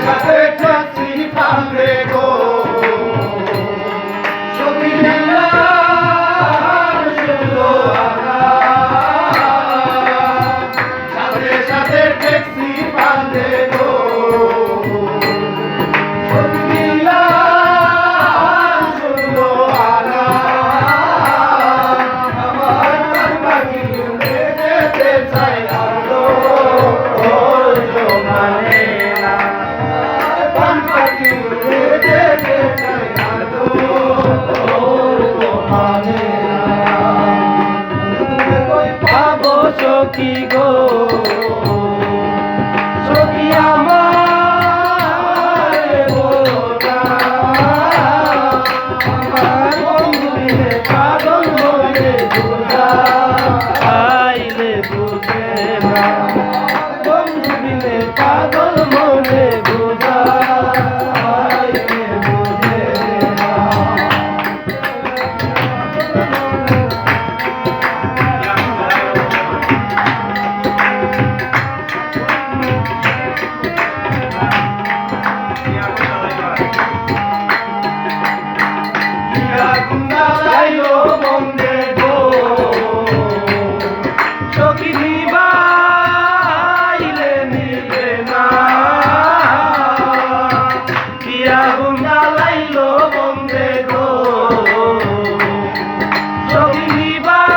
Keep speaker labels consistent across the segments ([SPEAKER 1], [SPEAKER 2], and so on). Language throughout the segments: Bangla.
[SPEAKER 1] সাথে ট্যাক্সি ফান্দে গো সখী লীলার শুলো সাথে সাথে ট্যাক্সি ফান্দে গো সখী লীলার শুলো আমার প্রাণ পাখি উড়ে যেতে চাই আলো মানে না প্রাণ পাখি উড়ে যেতে চাই আলো মানে না কই পাবো সখী গো সখী আমার বোঝা আমার বন্ধু বিনে পাগল হয়ে বোঝা আইলে বুঝে না বন্ধু বিনে পাগল মনে বোঝা আইলে বুঝে না লাইলো মন্দে গো সখী নিবাইলে নিবে না কিয়া গুন্দা লাইলো মন্দে গো সখী নিবাইলে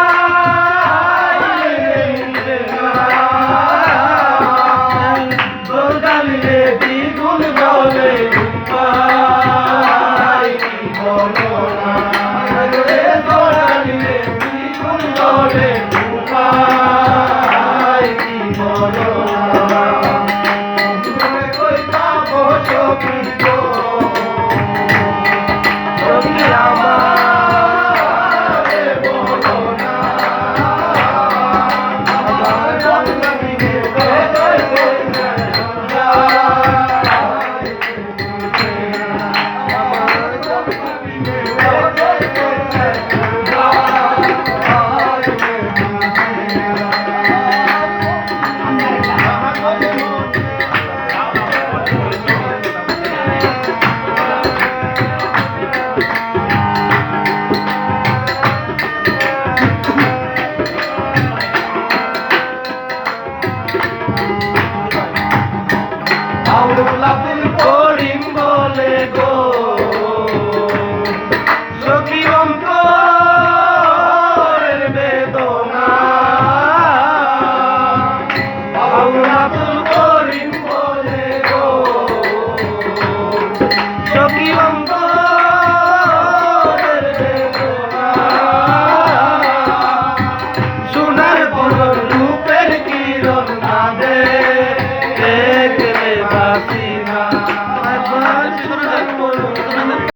[SPEAKER 1] নিবে না গোলগালিলে দ্বিগুণ জলে রূপাই কি বলো না রে গোলগালিলে দ্বিগুণ জলে রূপাই কি বলো না তুমি কই পাবো সখী গো সখী আমারে বলো না আমার বন্ধুকে বেদয় কইরা Aula